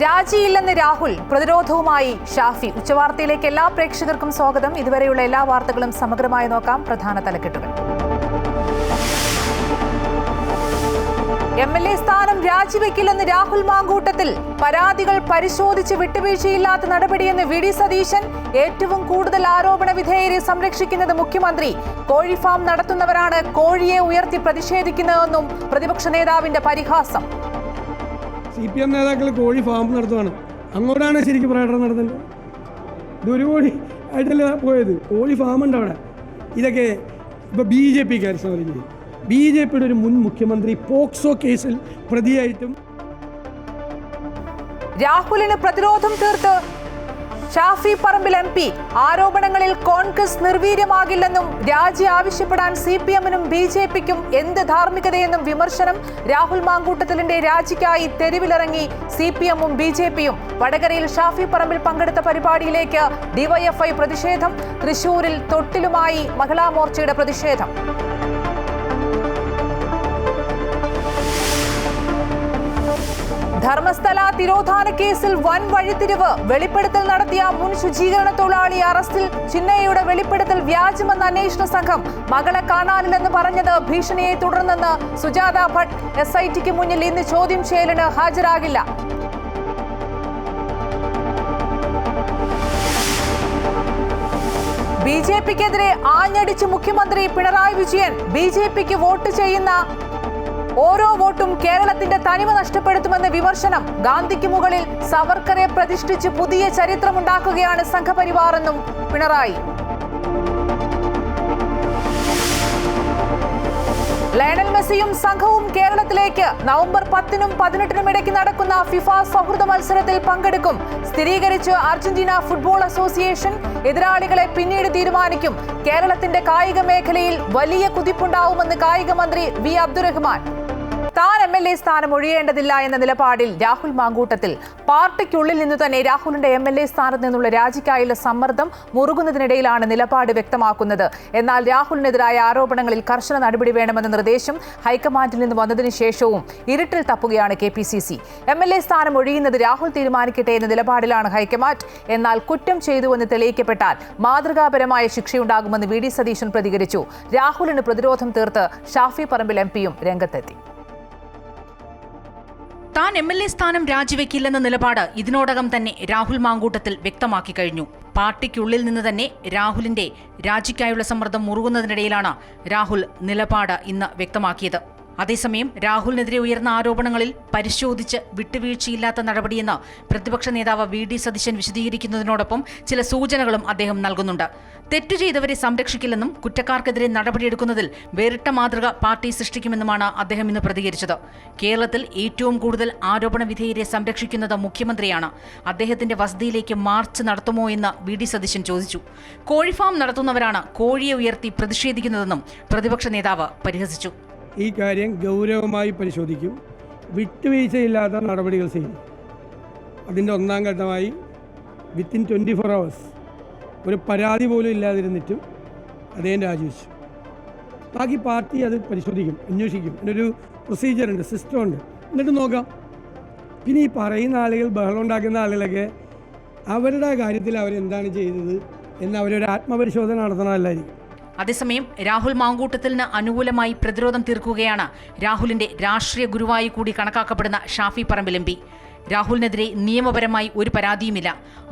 രാജിയില്ലെന്ന് രാഹുൽ, പ്രതിരോധവുമായി ഷാഫി. ഉച്ചവാർത്തയിലേക്ക് എല്ലാ പ്രേക്ഷകർക്കും സ്വാഗതം. ഇതുവരെയുള്ള എല്ലാ വാർത്തകളും സമഗ്രമായി നോക്കാം. പ്രധാന തലക്കെട്ടുകൾ. MLA സ്ഥാനം രാജിവെക്കില്ലെന്ന് രാഹുൽ മാങ്കൂട്ടത്തിൽ. പരാതികൾ പരിശോധിച്ച് വിട്ടുവീഴ്ചയില്ലാത്ത നടപടിയെന്ന് VD സതീശൻ. ഏറ്റവും കൂടുതൽ ആരോപണ വിധേയരെ സംരക്ഷിക്കുന്നത് മുഖ്യമന്ത്രി. കോഴി ഫാം നടത്തുന്നവരാണ് കോഴിയെ ഉയർത്തി പ്രതിഷേധിക്കുന്നതെന്നും പ്രതിപക്ഷ നേതാവിന്റെ പരിഹാസം. CPM നേതാക്കൾ കോഴി ഫാം നടത്തുവാണ്. അങ്ങോട്ടാണ് ശരിക്കും പ്രകടനം നടത്തേണ്ടത്. ഇത് ഒരു കോടി ആയിട്ടല്ല പോയത്, കോഴി ഫാമുണ്ട് അവിടെ. ഇതൊക്കെ ഇപ്പോൾ BJPക്കാർ സമരം. BJPയുടെ ഒരു മുൻ മുഖ്യമന്ത്രി പോക്സോ കേസിൽ പ്രതിയായിട്ടും. രാഹുലിന് പ്രതിരോധം തീർത്ത് ഷാഫി പറമ്പിൽ MP. ആരോപണങ്ങളിൽ കോൺഗ്രസ് നിർവീര്യമാകില്ലെന്നും രാജി ആവശ്യപ്പെടാൻ CPM-നും BJPക്കും എന്ത് ധാർമ്മികതയെന്നും വിമർശനം. രാഹുൽ മാങ്കൂട്ടത്തിലിന്റെ രാജിക്കായി തെരുവിലിറങ്ങി CPM-ഉം BJPയും. വടകരയിൽ ഷാഫി പറമ്പിൽ പങ്കെടുത്ത പരിപാടിയിലേക്ക് DYFI പ്രതിഷേധം. തൃശൂരിൽ തൊട്ടിലുമായി മഹിളാ മോർച്ചയുടെ പ്രതിഷേധം. ധർമ്മസ്ഥല തിരോധാന കേസിൽ വൻ വഴിത്തിരിവ്. വെളിപ്പെടുത്തൽ നടത്തിയ മുൻ ശുചീകരണ തൊഴിലാളി അറസ്റ്റിൽ. ചിന്നയ്യയുടെ വെളിപ്പെടുത്തൽ വ്യാജമെന്ന അന്വേഷണ സംഘം. മകളെ കാണാനില്ലെന്ന് പറഞ്ഞത് ഭീഷണിയെ തുടർന്നെന്ന് സുജാത ഭട്ട്. SITക്ക് മുന്നിൽ ഇന്ന് ചോദ്യം ചെയ്യലിന് ഹാജരാകില്ല. BJPക്കെതിരെ ആഞ്ഞടിച്ച് മുഖ്യമന്ത്രി പിണറായി വിജയൻ. BJPക്ക് വോട്ട് ചെയ്യുന്ന ഓരോ വോട്ടും കേരളത്തിന്റെ തനിമ നഷ്ടപ്പെടുത്തുമെന്ന് വിമർശനം. ഗാന്ധിക്ക് മുകളിൽ സവർക്കറെ പ്രതിഷ്ഠിച്ച് പുതിയ ചരിത്രമുണ്ടാക്കുകയാണ് സംഘപരിവാറെന്നും പിണറായി. ലയണൽ മെസ്സിയും സംഘവും കേരളത്തിലേക്ക്. നവംബർ 10-നും 18-നും ഇടയ്ക്ക് നടക്കുന്ന FIFA സൗഹൃദ മത്സരത്തിൽ പങ്കെടുക്കും. സ്ഥിരീകരിച്ച് അർജന്റീന ഫുട്ബോൾ അസോസിയേഷൻ. എതിരാളികളെ പിന്നീട് തീരുമാനിക്കും. കേരളത്തിന്റെ കായിക മേഖലയിൽ വലിയ കുതിപ്പുണ്ടാവുമെന്ന് കായിക മന്ത്രി V. അബ്ദുറഹ്മാൻ. താൻ MLA സ്ഥാനം ഒഴിയേണ്ടതില്ല എന്ന നിലപാടിൽ രാഹുൽ മാങ്കൂട്ടത്തിൽ. പാർട്ടിക്കുള്ളിൽ നിന്ന് തന്നെ രാഹുലിന്റെ MLA സ്ഥാനത്ത് നിന്നുള്ള രാജിക്കായുള്ള സമ്മർദ്ദം മുറുകുന്നതിനിടയിലാണ് നിലപാട് വ്യക്തമാക്കുന്നത്. എന്നാൽ രാഹുലിനെതിരായ ആരോപണങ്ങളിൽ കർശന നടപടി വേണമെന്ന നിർദ്ദേശം ഹൈക്കമാൻഡിൽ നിന്ന് വന്നതിന് ശേഷവും ഇരുട്ടിൽ തപ്പുകയാണ് KPCC. MLA സ്ഥാനം ഒഴിയുന്നത് രാഹുൽ തീരുമാനിക്കട്ടെ എന്ന നിലപാടിലാണ് ഹൈക്കമാൻഡ്. എന്നാൽ കുറ്റം ചെയ്തുവെന്ന് തെളിയിക്കപ്പെട്ടാൽ മാതൃകാപരമായ ശിക്ഷയുണ്ടാകുമെന്ന് VD സതീശൻ പ്രതികരിച്ചു. രാഹുലിന് പ്രതിരോധം തീർത്ത് ഷാഫി പറമ്പിൽ MPയും രംഗത്തെത്തി. താൻ MLA സ്ഥാനം രാജിവെക്കില്ലെന്ന നിലപാട് ഇതിനോടകം തന്നെ രാഹുൽ മാങ്കൂട്ടത്തിൽ വ്യക്തമാക്കി കഴിഞ്ഞു. പാർട്ടിക്കുള്ളിൽ നിന്ന് തന്നെ രാഹുലിന്റെ രാജിക്കായുള്ള സമ്മർദ്ദം മുറുകുന്നതിനിടയിലാണ് രാഹുൽ നിലപാട് ഇന്ന് വ്യക്തമാക്കിയത്. അതേസമയം രാഹുലിനെതിരെ ഉയർന്ന ആരോപണങ്ങളിൽ പരിശോധിച്ച് വിട്ടുവീഴ്ചയില്ലാത്ത നടപടിയെന്ന് പ്രതിപക്ഷ നേതാവ് VD സതീശൻ വിശദീകരിക്കുന്നതിനോടൊപ്പം ചില സൂചനകളും അദ്ദേഹം നൽകുന്നുണ്ട്. തെറ്റു ചെയ്തവരെ സംരക്ഷിക്കില്ലെന്നും കുറ്റക്കാർക്കെതിരെ നടപടിയെടുക്കുന്നതിൽ വേറിട്ട മാതൃക പാർട്ടി സൃഷ്ടിക്കുമെന്നുമാണ് അദ്ദേഹം ഇന്ന് പ്രതികരിച്ചത്. കേരളത്തിൽ ഏറ്റവും കൂടുതൽ ആരോപണ വിധേയരെ സംരക്ഷിക്കുന്നത് മുഖ്യമന്ത്രിയാണ്. അദ്ദേഹത്തിന്റെ വസതിയിലേക്ക് മാർച്ച് നടത്തുമോ എന്ന് VD സതീശൻ ചോദിച്ചു. കോഴിഫാം നടത്തുന്നവരാണ് കോഴിയെ ഉയർത്തി പ്രതിഷേധിക്കുന്നതെന്നും പ്രതിപക്ഷ നേതാവ് പരിഹസിച്ചു. ഈ കാര്യം ഗൗരവമായി പരിശോധിക്കും. വിട്ടുവീഴ്ചയില്ലാത്ത നടപടികൾ ചെയ്യും. അതിൻ്റെ ഒന്നാം ഘട്ടമായി വിത്തിൻ 24 hours ഒരു പരാതി പോലും ഇല്ലാതിരുന്നിട്ടും അദ്ദേഹം രാജിവെച്ചു. ബാക്കി പാർട്ടി അത് പരിശോധിക്കും, അന്വേഷിക്കും. അതിനൊരു പ്രൊസീജിയറുണ്ട്, സിസ്റ്റമുണ്ട്. എന്നിട്ട് നോക്കാം. പിന്നെ ഈ പറയുന്ന ആളുകൾ, ബഹളം ഉണ്ടാക്കുന്ന ആളുകളൊക്കെ അവരുടെ കാര്യത്തിൽ അവരെന്താണ് ചെയ്തത് എന്ന് അവരൊരു ആത്മപരിശോധന നടത്തണമല്ലായിരിക്കും. അതേസമയം രാഹുൽ മാങ്കൂട്ടത്തിന് അനുകൂലമായി പ്രതിരോധം തീർക്കുകയാണ് രാഹുലിന്റെ രാഷ്ട്രീയ ഗുരുവായി കൂടി കണക്കാക്കപ്പെടുന്ന ഷാഫി പറമ്പിൽ MP. രാഹുലിനെതിരെ നിയമപരമായി ഒരു പരാതിയുമില്ല.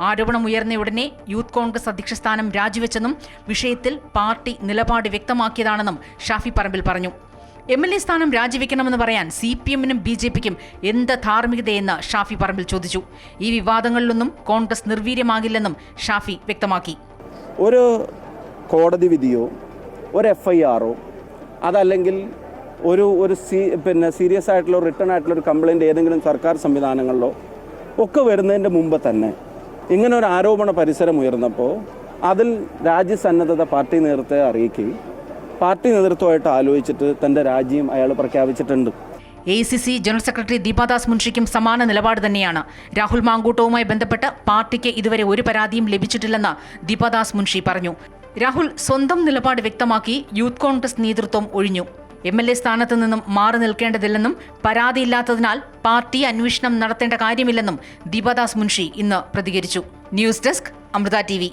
ആരോപണം ഉയർന്നയുടനെ യൂത്ത് കോൺഗ്രസ് അധ്യക്ഷ സ്ഥാനം രാജിവെച്ചെന്നും വിഷയത്തിൽ പാർട്ടി നിലപാട് വ്യക്തമാക്കിയതാണെന്നും ഷാഫി പറമ്പിൽ പറഞ്ഞു. MLA സ്ഥാനം രാജിവെക്കണമെന്ന് പറയാൻ CPM-നും BJPക്കും എന്ത് ധാർമ്മികതയെന്ന് ഷാഫി പറമ്പിൽ ചോദിച്ചു. ഈ വിവാദങ്ങളിലൊന്നും കോൺഗ്രസ് നിർവീര്യമാകില്ലെന്നും ഷാഫി വ്യക്തമാക്കി. ഒരു കോടതി വിധിയോ ഒരു FIR-ഓ അതല്ലെങ്കിൽ ഒരു സീരിയസ് ആയിട്ടുള്ള റിട്ടേൺ ആയിട്ടുള്ള ഒരു കംപ്ലയിൻറ്റ് ഏതെങ്കിലും സർക്കാർ സംവിധാനങ്ങളിലോ ഒക്കെ വരുന്നതിൻ്റെ മുമ്പ് തന്നെ ഇങ്ങനെ ഒരു ആരോപണ പരിസരം ഉയർന്നപ്പോൾ അതിൽ രാജ്യസന്നദ്ധത പാർട്ടി നേതൃത്വത്തെ അറിയിക്കുകയും പാർട്ടി നേതൃത്വമായിട്ട് ആലോചിച്ചിട്ട് തൻ്റെ രാജിയും അയാൾ പ്രഖ്യാപിച്ചിട്ടുണ്ട്. AICC ജനറൽ സെക്രട്ടറി ദീപാദാസ് മുൻഷിക്കും സമാന നിലപാട് തന്നെയാണ്. രാഹുൽ മാങ്കൂട്ടവുമായി ബന്ധപ്പെട്ട് പാർട്ടിക്ക് ഇതുവരെ ഒരു പരാതിയും ലഭിച്ചിട്ടില്ലെന്ന് ദീപാദാസ് മുൻഷി പറഞ്ഞു. രാഹുൽ സ്വന്തം നിലപാട് വ്യക്തമാക്കി യൂത്ത് കോൺഗ്രസ് നേതൃത്വം ഒഴിഞ്ഞു. MLA സ്ഥാനത്ത് നിന്നും മാറി നിൽക്കേണ്ടതില്ലെന്നും പരാതിയില്ലാത്തതിനാൽ പാർട്ടി അന്വേഷണം നടത്തേണ്ട കാര്യമില്ലെന്നും ദീപദാസ് മുൻഷി ഇന്ന് പ്രതികരിച്ചു. News desk Amrita TV.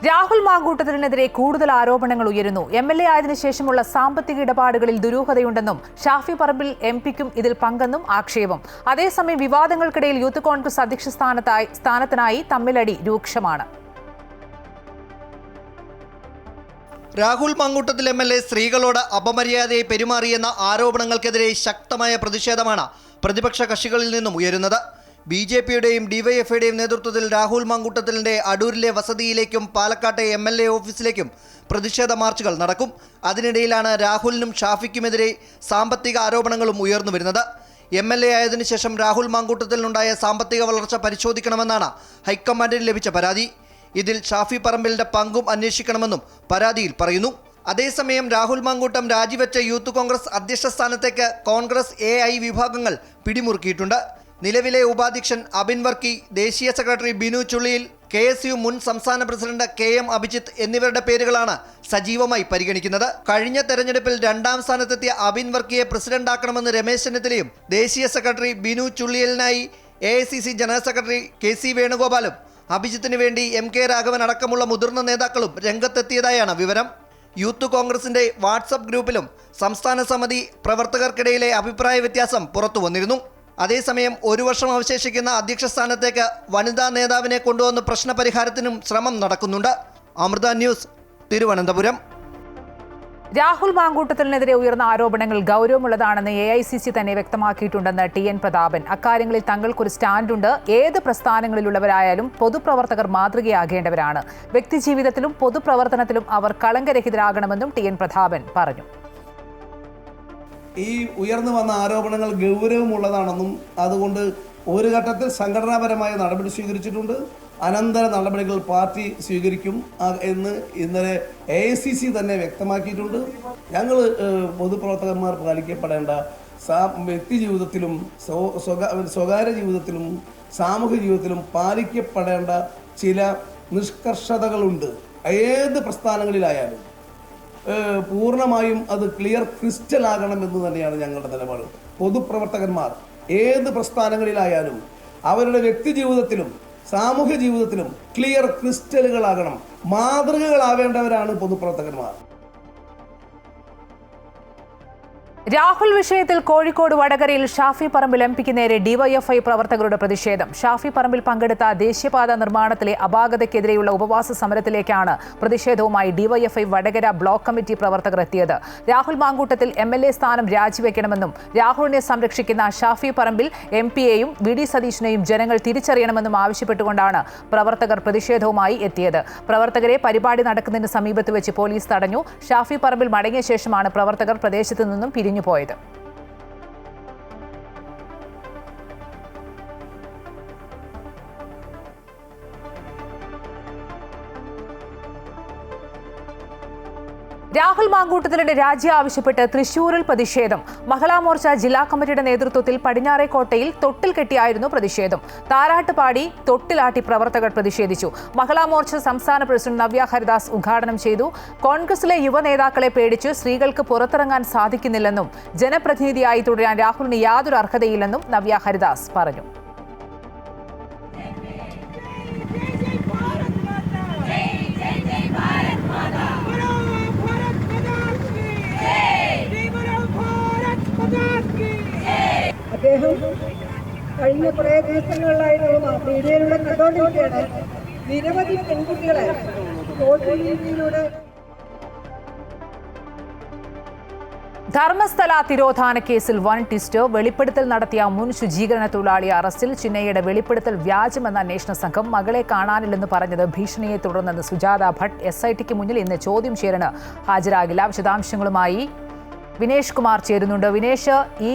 Rahul മാങ്കൂട്ടത്തിനെതിരെ കൂടുതൽ ആരോപണങ്ങൾ ഉയരുന്നു. MLA ആയതിനു ശേഷമുള്ള സാമ്പത്തിക ഇടപാടുകളിൽ ദുരൂഹതയുണ്ടെന്നും ഷാഫി പറമ്പിൽ MP-ക്കും ഇതിൽ പങ്കെന്നും ആക്ഷേപം. അതേസമയം വിവാദങ്ങൾക്കിടയിൽ യൂത്ത് കോൺഗ്രസ് അധ്യക്ഷ സ്ഥാനത്തിനായി തമ്മിലടി രൂക്ഷമാണ്. രാഹുൽ മാങ്കൂട്ടത്തിൽ MLA സ്ത്രീകളോട് അപമര്യാദയായി പെരുമാറിയെന്ന ആരോപണങ്ങൾക്കെതിരെ ശക്തമായ പ്രതിഷേധമാണ് പ്രതിപക്ഷ കക്ഷികളിൽ നിന്നും ഉയരുന്നത്. BJP-യുടെയും DYFI-യുടെയും നേതൃത്വത്തിൽ രാഹുൽ മാങ്കൂട്ടത്തിലിന്റെ അടൂരിലെ വസതിയിലേക്കും പാലക്കാട്ടെ MLA ഓഫീസിലേക്കും പ്രതിഷേധ മാർച്ചുകൾ നടക്കും. അതിനിടയിലാണ് രാഹുലിനും ഷാഫിക്കുമെതിരെ സാമ്പത്തിക ആരോപണങ്ങളും ഉയർന്നു വരുന്നത്. MLA ആയതിനു ശേഷം രാഹുൽ മാങ്കൂട്ടത്തിലുണ്ടായ സാമ്പത്തിക വളർച്ച പരിശോധിക്കണമെന്നാണ് ഹൈക്കമാൻഡിന് ലഭിച്ച പരാതി. ഇതിൽ ഷാഫി പറമ്പിലിന്റെ പങ്കും അന്വേഷിക്കണമെന്നും പരാതിയിൽ പറയുന്നു. അതേസമയം രാഹുൽ മാങ്കൂട്ടം രാജിവെച്ച യൂത്ത് കോൺഗ്രസ് അധ്യക്ഷ സ്ഥാനത്തേക്ക് കോൺഗ്രസ് AI വിഭാഗങ്ങൾ പിടിമുറുക്കിയിട്ടുണ്ട്. നിലവിലെ ഉപാധ്യക്ഷൻ അബിൻ വർക്കി, ദേശീയ സെക്രട്ടറി ബിനു ചുള്ളിയിൽ, KSU മുൻ സംസ്ഥാന പ്രസിഡന്റ് KM അഭിജിത്ത് എന്നിവരുടെ പേരുകളാണ് സജീവമായി പരിഗണിക്കുന്നത്. കഴിഞ്ഞ തെരഞ്ഞെടുപ്പിൽ 2ാം സ്ഥാനത്തെത്തിയ അബിൻ വർക്കിയെ പ്രസിഡന്റാക്കണമെന്ന് രമേശ് ചെന്നിത്തലയും ദേശീയ സെക്രട്ടറി ബിനു ചുള്ളിയലിനായി AICC ജനറൽ സെക്രട്ടറി KC വേണുഗോപാലും അഭിജിത്തിന് വേണ്ടി MK രാഘവൻ അടക്കമുള്ള മുതിർന്ന നേതാക്കളും രംഗത്തെത്തിയതായാണ് വിവരം. യൂത്ത് കോൺഗ്രസിന്റെ വാട്സപ്പ് ഗ്രൂപ്പിലും സംസ്ഥാന സമിതി പ്രവർത്തകർക്കിടയിലെ അഭിപ്രായ വ്യത്യാസം പുറത്തു വന്നിരുന്നു. അതേസമയം 1 വർഷം അവശേഷിക്കുന്ന അധ്യക്ഷ സ്ഥാനത്തേക്ക് വനിതാ നേതാവിനെ കൊണ്ടുവന്ന് പ്രശ്നപരിഹാരത്തിനും ശ്രമം നടക്കുന്നുണ്ട്. അമൃത ന്യൂസ്, തിരുവനന്തപുരം. രാഹുൽ മാങ്കൂട്ടത്തിനെതിരെ ഉയർന്ന ആരോപണങ്ങൾ ഗൗരവമുള്ളതാണെന്ന് AICC തന്നെ വ്യക്തമാക്കിയിട്ടുണ്ടെന്ന് TN പ്രതാപൻ. അക്കാര്യങ്ങളിൽ തങ്ങൾക്കൊരു സ്റ്റാൻഡുണ്ട്. ഏത് പ്രസ്ഥാനങ്ങളിലുള്ളവരായാലും പൊതുപ്രവർത്തകർ മാതൃകയാകേണ്ടവരാണ്. വ്യക്തിജീവിതത്തിലും പൊതുപ്രവർത്തനത്തിലും അവർ കളങ്കരഹിതരാകണമെന്നും TN പ്രതാപൻ പറഞ്ഞു. ഈ ഉയർന്നു വന്ന ആരോപണങ്ങൾ ഗൗരവമുള്ളതാണെന്നും അതുകൊണ്ട് ഒരു ഘട്ടത്തിൽ സംഘടനാപരമായ നടപടി സ്വീകരിച്ചിട്ടുണ്ട്, അനന്തര നടപടികൾ പാർട്ടി സ്വീകരിക്കും എന്ന് ഇന്നലെ AICC തന്നെ വ്യക്തമാക്കിയിട്ടുണ്ട്. ഞങ്ങൾ പൊതുപ്രവർത്തകന്മാർ പാലിക്കപ്പെടേണ്ട വ്യക്തി ജീവിതത്തിലും സ്വകാര്യ ജീവിതത്തിലും സാമൂഹിക ജീവിതത്തിലും പാലിക്കപ്പെടേണ്ട ചില നിഷ്കർഷതകളുണ്ട്. ഏത് പ്രസ്ഥാനങ്ങളിലായാലും പൂർണ്ണമായും അത് ക്ലിയർ ക്രിസ്റ്റൽ ആകണമെന്ന് തന്നെയാണ് ഞങ്ങളുടെ നിലപാട്. പൊതുപ്രവർത്തകന്മാർ ഏത് പ്രസ്ഥാനങ്ങളിലായാലും അവരുടെ വ്യക്തി ജീവിതത്തിലും സാമൂഹ്യ ജീവിതത്തിലും ക്ലിയർ ക്രിസ്റ്റലുകളാകണം, മാതൃകകളാവേണ്ടവരാണ് പൊതുപ്രവർത്തകന്മാർ. രാഹുൽ വിഷയത്തിൽ കോഴിക്കോട് വടകരയിൽ ഷാഫി പറമ്പിൽ MP-ക്ക് നേരെ DYFI പ്രവർത്തകരുടെ പ്രതിഷേധം. ഷാഫി പറമ്പിൽ പങ്കെടുത്ത ദേശീയപാത നിർമ്മാണത്തിലെ അപാകതയ്ക്കെതിരെയുള്ള ഉപവാസ സമരത്തിലേക്കാണ് പ്രതിഷേധവുമായി DYFI വടകര ബ്ലോക്ക് കമ്മിറ്റി പ്രവർത്തകർ എത്തിയത്. രാഹുൽ മാങ്കൂട്ടത്തിൽ MLA സ്ഥാനം രാജിവെക്കണമെന്നും രാഹുലിനെ സംരക്ഷിക്കുന്ന ഷാഫി പറമ്പിൽ MP-യെയും VD സതീശനെയും ജനങ്ങൾ തിരിച്ചറിയണമെന്നും ആവശ്യപ്പെട്ടുകൊണ്ടാണ് പ്രവർത്തകർ പ്രതിഷേധവുമായി എത്തിയത്. പ്രവർത്തകരെ പരിപാടി നടക്കുന്നതിന് സമീപത്ത് വെച്ച് പോലീസ് തടഞ്ഞു. ഷാഫി പറമ്പിൽ മടങ്ങിയ ശേഷമാണ് പ്രവർത്തകർ പ്രദേശത്ത് നിന്നും പിരിഞ്ഞു പോയത്. രാഹുൽ മാങ്കൂട്ടത്തിലിന്റെ രാജി ആവശ്യപ്പെട്ട് തൃശൂരിൽ പ്രതിഷേധം. മഹിളാ മോർച്ച ജില്ലാ കമ്മിറ്റിയുടെ നേതൃത്വത്തിൽ പടിഞ്ഞാറേക്കോട്ടയിൽ തൊട്ടിൽ കെട്ടിയായിരുന്നു പ്രതിഷേധം. താരാട്ടുപാടി തൊട്ടിലാട്ടി പ്രവർത്തകർ പ്രതിഷേധിച്ചു. മഹിളാ മോർച്ച സംസ്ഥാന പ്രസിഡന്റ് നവ്യ ഹരിദാസ് ഉദ്ഘാടനം ചെയ്തു. കോൺഗ്രസിലെ യുവ നേതാക്കളെ പേടിച്ച് സ്ത്രീകൾക്ക് പുറത്തിറങ്ങാൻ സാധിക്കുന്നില്ലെന്നും ജനപ്രതിനിധിയായി തുടരാൻ രാഹുലിന് യാതൊരു അർഹതയില്ലെന്നും നവ്യ ഹരിദാസ് പറഞ്ഞു. അദ്ദേഹം കഴിഞ്ഞ കുറേ ദിവസങ്ങളിലായിട്ടുള്ള മീഡിയയിലൂടെ കണ്ടുകൊണ്ടിരിക്കുകയാണ് നിരവധി പെൺകുട്ടികളെ സോഷ്യൽ മീഡിയയിലൂടെ. ധർമ്മസ്ഥല തിരോധാന കേസിൽ വൻ ട്വിസ്റ്റ്. വെളിപ്പെടുത്തൽ നടത്തിയ മുൻ ശുചീകരണ തൊഴിലാളി അറസ്റ്റിൽ. ചിന്നയ്യയുടെ വെളിപ്പെടുത്തൽ വ്യാജമെന്ന അന്വേഷണ സംഘം. മകളെ കാണാനില്ലെന്ന് പറഞ്ഞത് ഭീഷണിയെ തുടർന്നെന്ന് സുജാത ഭട്ട്. SITക്ക് മുന്നിൽ ഇന്ന് ചോദ്യം ചെയ്യലിന് ഹാജരാകില്ല. വിശദാംശങ്ങളുമായി വിനേഷ് കുമാർ ചേരുന്നുണ്ട്. വിനേഷ്, ഈ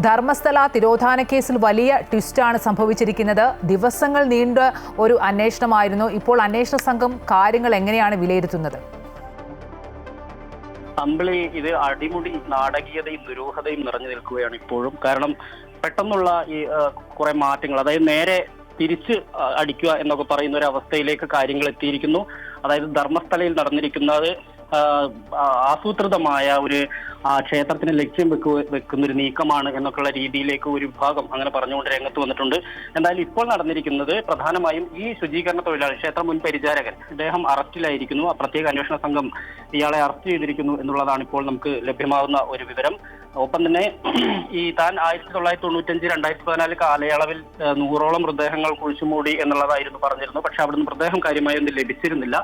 ധർമ്മസ്ഥല തിരോധാന കേസിൽ വലിയ ട്വിസ്റ്റാണ് സംഭവിച്ചിരിക്കുന്നത്. ദിവസങ്ങൾ നീണ്ട ഒരു അന്വേഷണമായിരുന്നു. ഇപ്പോൾ അന്വേഷണ സംഘം കാര്യങ്ങൾ എങ്ങനെയാണ് വിലയിരുത്തുന്നത്? അമ്പിളി, ഇത് അടിമുടി നാടകീയതയും ദുരൂഹതയും നിറഞ്ഞു നിൽക്കുകയാണ് ഇപ്പോഴും. കാരണം പെട്ടെന്നുള്ള ഈ കുറെ മാറ്റങ്ങൾ, അതായത് നേരെ തിരിച്ച് അടിക്കുക എന്നൊക്കെ പറയുന്ന ഒരു അവസ്ഥയിലേക്ക് കാര്യങ്ങൾ എത്തിയിരിക്കുന്നു. അതായത് ധർമ്മസ്ഥലയിൽ നടന്നിരിക്കുന്നത് ആസൂത്രിതമായ ഒരു ക്ഷേത്രത്തിന് ലക്ഷ്യം വെക്കുന്ന ഒരു നീക്കമാണ് എന്നൊക്കെയുള്ള രീതിയിലേക്ക് ഒരു വിഭാഗം അങ്ങനെ പറഞ്ഞുകൊണ്ട് രംഗത്ത് വന്നിട്ടുണ്ട്. എന്തായാലും ഇപ്പോൾ നടന്നിരിക്കുന്നത് പ്രധാനമായും ഈ ശുചീകരണ തൊഴിലാളി, ക്ഷേത്ര മുൻ പരിചാരകൻ, ഇദ്ദേഹം അറസ്റ്റിലായിരിക്കുന്നു. പ്രത്യേക അന്വേഷണ സംഘം ഇയാളെ അറസ്റ്റ് ചെയ്തിരിക്കുന്നു എന്നുള്ളതാണ് ഇപ്പോൾ നമുക്ക് ലഭ്യമാകുന്ന ഒരു വിവരം. ഒപ്പം തന്നെ ഈ താൻ 1995-2014 കാലയളവിൽ 100ഓളം മൃതദേഹങ്ങൾ കുഴിച്ചുമൂടി എന്നുള്ളതായിരുന്നു പറഞ്ഞിരുന്നു. പക്ഷെ അവിടുന്ന് മൃതദേഹം കാര്യമായി ഒന്നും ലഭിച്ചിരുന്നില്ല.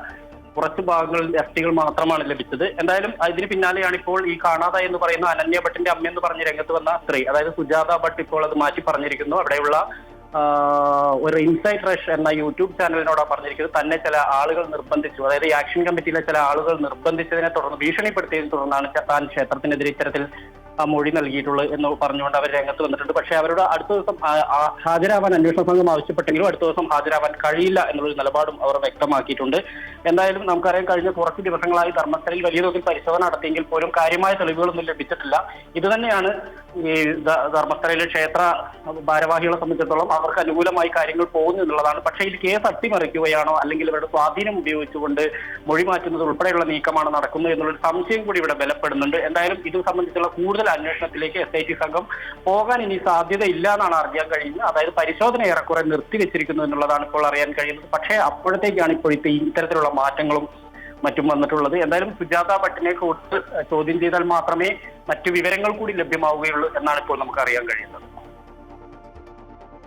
കുറച്ച് ഭാഗങ്ങളിൽ അസ്ഥികൾ മാത്രമാണ് ലഭിച്ചത്. എന്തായാലും ഇതിന് പിന്നാലെയാണ് ഇപ്പോൾ ഈ കാണാതായി എന്ന് പറയുന്ന അനന്യ ഭട്ടിന്റെ അമ്മയെന്ന് പറഞ്ഞ് രംഗത്ത് വന്ന സ്ത്രീ, അതായത് സുജാത ഭട്ട്, ഇപ്പോൾ അത് മാറ്റി പറഞ്ഞിരിക്കുന്നു. അവിടെയുള്ള ഒരു ഇൻസൈറ്റ് റഷ് എന്ന യൂട്യൂബ് ചാനലിനോടാണ് പറഞ്ഞിരിക്കുന്നത് തന്നെ ചില ആളുകൾ നിർബന്ധിച്ചു, അതായത് ഈ ആക്ഷൻ കമ്മിറ്റിയിലെ ചില ആളുകൾ നിർബന്ധിച്ചതിനെ തുടർന്ന്, ഭീഷണിപ്പെടുത്തിയതിനെ തുടർന്നാണ് താൻ ക്ഷേത്രത്തിനെതിരെ ഇത്തരത്തിൽ മൊഴി നൽകിയിട്ടുള്ളത് എന്ന് പറഞ്ഞുകൊണ്ട് അവർ രംഗത്ത് വന്നിട്ടുണ്ട്. പക്ഷേ അവരുടെ അടുത്ത ദിവസം ഹാജരാവാൻ അന്വേഷണ സംഘം ആവശ്യപ്പെട്ടെങ്കിലും അടുത്ത ദിവസം ഹാജരാവാൻ കഴിയില്ല എന്നുള്ളൊരു നിലപാടും അവർ വ്യക്തമാക്കിയിട്ടുണ്ട്. എന്തായാലും നമുക്കറിയാം, കഴിഞ്ഞ കുറച്ച് ദിവസങ്ങളായി ധർമ്മസ്ഥലയിൽ വലിയ തോതിൽ പരിശോധന നടത്തിയെങ്കിൽ പോലും കാര്യമായ തെളിവുകളൊന്നും ലഭിച്ചിട്ടില്ല. ഇത് തന്നെയാണ് ഈ ധർമ്മസ്ഥലയിലെ ക്ഷേത്ര ഭാരവാഹികളെ സംബന്ധിച്ചിടത്തോളം അവർക്ക് അനുകൂലമായി കാര്യങ്ങൾ പോകുന്നു എന്നുള്ളതാണ്. പക്ഷേ ഇത് കേസ് അട്ടിമറിക്കുകയാണോ അല്ലെങ്കിൽ ഇവരുടെ സ്വാധീനം ഉപയോഗിച്ചുകൊണ്ട് മൊഴി മാറ്റുന്നത് ഉൾപ്പെടെയുള്ള നീക്കമാണ് നടക്കുന്നത് എന്നുള്ളൊരു സംശയം കൂടി ഇവിടെ ബലപ്പെടുന്നുണ്ട്. എന്തായാലും ഇത് സംബന്ധിച്ചുള്ള കൂടുതൽ അന്വേഷണത്തിലേക്ക് SIT സംഘം പോകാൻ ഇനി സാധ്യതയില്ല എന്നാണ് അറിയാൻ കഴിയുന്നത്. അതായത് പരിശോധന ഏറെക്കുറെ നിർത്തിവെച്ചിരിക്കുന്നു എന്നുള്ളതാണ് ഇപ്പോൾ അറിയാൻ കഴിയുന്നത്. പക്ഷേ അപ്പോഴത്തേക്കാണ് ഇപ്പോഴത്തെ ഇത്തരത്തിലുള്ള മാറ്റങ്ങളും മറ്റും വന്നിട്ടുള്ളത്. എന്തായാലും സുജാത ഭട്ടിനെ കൂടുതൽ ചോദ്യം ചെയ്താൽ മാത്രമേ മറ്റു വിവരങ്ങൾ കൂടി ലഭ്യമാവുകയുള്ളൂ എന്നാണ് ഇപ്പോൾ നമുക്ക് അറിയാൻ കഴിയുന്നത്.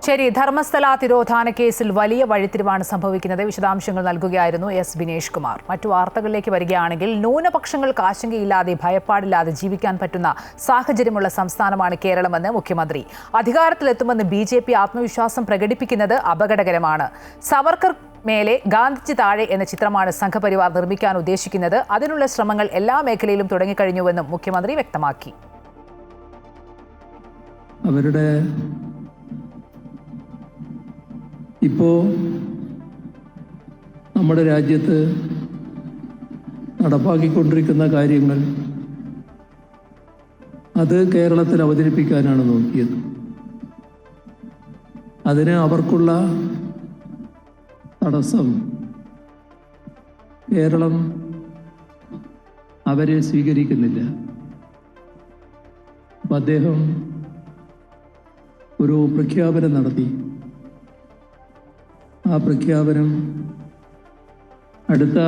ശരി, ധർമ്മസ്ഥല തിരോധാന കേസിൽ വലിയ വഴിത്തിരിവാണ് സംഭവിക്കുന്നത്. വിശദാംശങ്ങൾ നൽകുകയായിരുന്നു S. ബിനേഷ് കുമാർ. മറ്റു വാർത്തകളിലേക്ക് വരികയാണെങ്കിൽ, ന്യൂനപക്ഷങ്ങൾക്ക് ആശങ്കയില്ലാതെ ഭയപ്പാടില്ലാതെ ജീവിക്കാൻ പറ്റുന്ന സാഹചര്യമുള്ള സംസ്ഥാനമാണ് കേരളമെന്ന് മുഖ്യമന്ത്രി. അധികാരത്തിലെത്തുമെന്ന് BJP ആത്മവിശ്വാസം പ്രകടിപ്പിക്കുന്നത് അപകടകരമാണ്. സവർക്കർ മേലെ ഗാന്ധിജി താഴെ എന്ന ചിത്രമാണ് സംഘപരിവാർ നിർമ്മിക്കാൻ ഉദ്ദേശിക്കുന്നത്. അതിനുള്ള ശ്രമങ്ങൾ എല്ലാ മേഖലയിലും തുടങ്ങിക്കഴിഞ്ഞുവെന്നും മുഖ്യമന്ത്രി വ്യക്തമാക്കി. അവരുടെ ഇപ്പോൾ നമ്മുടെ രാജ്യത്ത് നടപ്പാക്കിക്കൊണ്ടിരിക്കുന്ന കാര്യങ്ങൾ അത് കേരളത്തിൽ അവതരിപ്പിക്കാനാണ് നോക്കിയത്. അതിന് അവർക്കുള്ള തടസ്സം കേരളം അവരെ സ്വീകരിക്കുന്നില്ല. അപ്പം അദ്ദേഹം ഒരു പ്രഖ്യാപനം നടത്തി. ആ പ്രഖ്യാപനം അടുത്ത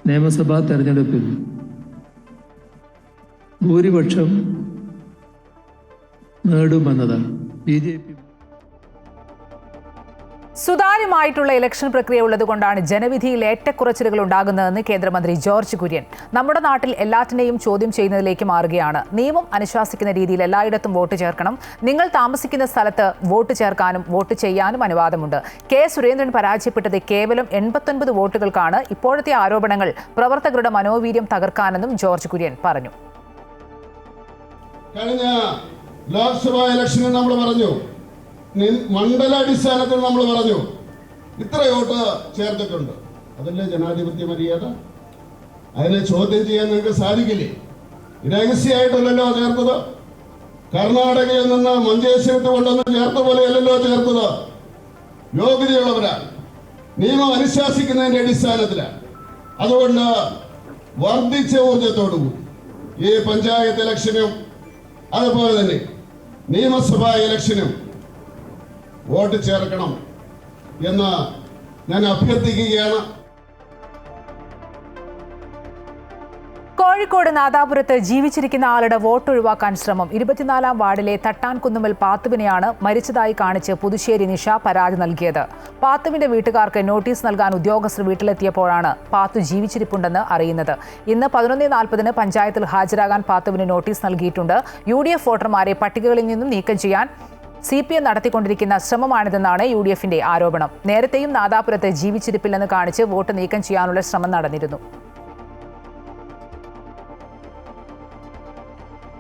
നിയമസഭാ തെരഞ്ഞെടുപ്പിൽ ഭൂരിപക്ഷം നേടുമെന്നതാണ്. BJP സുതാര്യമായിട്ടുള്ള ഇലക്ഷൻ പ്രക്രിയ ഉള്ളതുകൊണ്ടാണ് ജനവിധിയിൽ ഏറ്റക്കുറച്ചിലുകൾ ഉണ്ടാകുന്നതെന്ന് കേന്ദ്രമന്ത്രി ജോർജ് കുര്യൻ. നമ്മുടെ നാട്ടിൽ എല്ലാറ്റിനെയും ചോദ്യം ചെയ്യുന്നതിലേക്ക് മാറുകയാണ്. നിയമം അനുശാസിക്കുന്ന രീതിയിൽ എല്ലായിടത്തും വോട്ട് ചേർക്കണം. നിങ്ങൾ താമസിക്കുന്ന സ്ഥലത്ത് വോട്ട് ചേർക്കാനും വോട്ട് ചെയ്യാനും അനുവാദമുണ്ട്. K. സുരേന്ദ്രൻ പരാജയപ്പെട്ടത് കേവലം 89 വോട്ടുകൾക്കാണ്. ഇപ്പോഴത്തെ ആരോപണങ്ങൾ പ്രവർത്തകരുടെ മനോവീര്യം തകർക്കാനെന്നും ജോർജ് കുര്യൻ പറഞ്ഞു. കഴിഞ്ഞ ലോക്സഭാ ഇലക്ഷനിൽ നമ്മൾ പറഞ്ഞു, മണ്ഡലാടിസ്ഥാനത്തിൽ നമ്മൾ പറഞ്ഞു ഇത്ര വോട്ട് ചേർത്തിട്ടുണ്ട്. അതല്ലേ ജനാധിപത്യ മര്യാദ? അതിനെ ചോദ്യം ചെയ്യാൻ നിങ്ങൾക്ക് സാധിക്കില്ലേ? രഹസ്യമായിട്ടല്ലല്ലോ ചേർത്തത്. കർണാടകയിൽ നിന്ന് മഞ്ചേശ്വരത്ത് കൊണ്ടുവന്ന് ചേർത്ത പോലെയല്ലല്ലോ ചേർത്തത്. യോഗ്യതയുള്ളവരാണ്, നിയമം അനുശാസിക്കുന്നതിന്റെ അടിസ്ഥാനത്തിലാണ്. അതുകൊണ്ട് വർദ്ധിച്ച ഊർജത്തോടുകൂടി ഈ പഞ്ചായത്ത് ഇലക്ഷനും അതുപോലെ തന്നെ നിയമസഭാ ഇലക്ഷനും വോട്ട് ചേർക്കണം എന്ന് ഞാൻ അഭ്യർത്ഥിക്കുകയാണ്. കോഴിക്കോട് നാദാപുരത്ത് ജീവിച്ചിരിക്കുന്ന ആളുടെ വോട്ട് ഒഴിവാക്കാൻ ശ്രമം. 24-ാം വാർഡിലെ തട്ടാൻകുന്നുമ്മൽ പാത്തുവിനെയാണ് മരിച്ചതായി കാണിച്ച് പുതുശ്ശേരി നിഷ പരാതി നൽകിയത്. പാത്തുവിന്റെ വീട്ടുകാർക്ക് നോട്ടീസ് നൽകാൻ ഉദ്യോഗസ്ഥർ വീട്ടിലെത്തിയപ്പോഴാണ് പാത്തു ജീവിച്ചിരിപ്പുണ്ടെന്ന് അറിയുന്നത്. ഇന്ന് 11:40 പഞ്ചായത്തിൽ ഹാജരാകാൻ പാത്തുവിന് നോട്ടീസ് നൽകിയിട്ടുണ്ട്. UDF വോട്ടർമാരെ പട്ടികകളിൽ നിന്നും നീക്കം ചെയ്യാൻ CPM നടത്തിക്കൊണ്ടിരിക്കുന്ന ശ്രമമാണിതെന്നാണ് UDFന്റെ ആരോപണം. നേരത്തെയും നാദാപുരത്ത് ജീവിച്ചിരിപ്പില്ലെന്ന് കാണിച്ച് വോട്ട് നീക്കം ചെയ്യാനുള്ള ശ്രമം നടന്നിരുന്നു.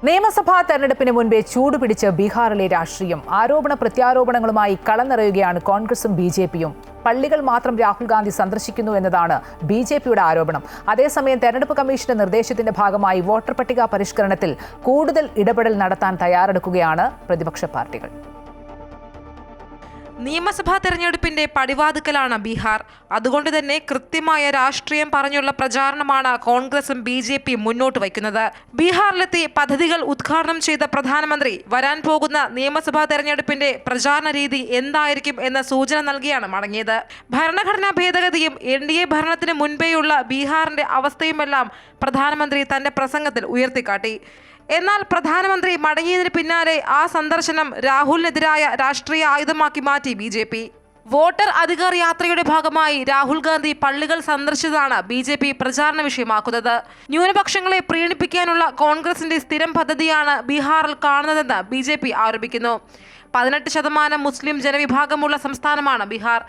നിയമസഭാ തെരഞ്ഞെടുപ്പിന് മുൻപേ ചൂടുപിടിച്ച് ബീഹാറിലെ രാഷ്ട്രീയം. ആരോപണ പ്രത്യാരോപണങ്ങളുമായി കളം നിറയുകയാണ് കോൺഗ്രസും BJPയും. പള്ളികൾ മാത്രം രാഹുൽ ഗാന്ധി സന്ദർശിക്കുന്നു എന്നതാണ് BJPയുടെ ആരോപണം. അതേസമയം തെരഞ്ഞെടുപ്പ് കമ്മീഷന്റെ നിർദ്ദേശത്തിന്റെ ഭാഗമായി വോട്ടർ പട്ടിക പരിഷ്കരണത്തിൽ കൂടുതൽ ഇടപെടൽ നടത്താൻ തയ്യാറെടുക്കുകയാണ് പ്രതിപക്ഷ പാർട്ടികൾ. നിയമസഭാ തെരഞ്ഞെടുപ്പിന്റെ പടിവാതുക്കലാണ് ബീഹാർ. അതുകൊണ്ട് തന്നെ കൃത്യമായ രാഷ്ട്രീയം പറഞ്ഞുള്ള പ്രചാരണമാണ് കോൺഗ്രസും BJP മുന്നോട്ട് വയ്ക്കുന്നത്. ബീഹാറിലെത്തി പദ്ധതികൾ ഉദ്ഘാടനം ചെയ്ത പ്രധാനമന്ത്രി വരാൻ പോകുന്ന നിയമസഭാ തെരഞ്ഞെടുപ്പിന്റെ പ്രചാരണ രീതി എന്തായിരിക്കും എന്ന സൂചന നൽകിയാണ് മടങ്ങിയത്. ഭരണഘടനാ ഭേദഗതിയും NDA ഭരണത്തിന് മുൻപേയുള്ള ബീഹാറിന്റെ അവസ്ഥയുമെല്ലാം പ്രധാനമന്ത്രി തന്റെ പ്രസംഗത്തിൽ ഉയർത്തിക്കാട്ടി. എന്നാൽ പ്രധാനമന്ത്രി മടങ്ങിയതിന് പിന്നാലെ ആ സന്ദർശനം രാഹുലിനെതിരായ രാഷ്ട്രീയ ആയുധമാക്കി മാറ്റി BJP. വോട്ടർ അധികാർ യാത്രയുടെ ഭാഗമായി രാഹുൽ ഗാന്ധി പള്ളികൾ സന്ദർശിച്ചതാണ് BJP പ്രചാരണ വിഷയമാക്കുന്നത്. ന്യൂനപക്ഷങ്ങളെ പ്രീണിപ്പിക്കാനുള്ള കോൺഗ്രസിന്റെ സ്ഥിരം പദ്ധതിയാണ് ബീഹാറിൽ കാണുന്നതെന്ന് BJP ആരോപിക്കുന്നു. 18% മുസ്ലിം ജനവിഭാഗമുള്ള സംസ്ഥാനമാണ് ബീഹാർ.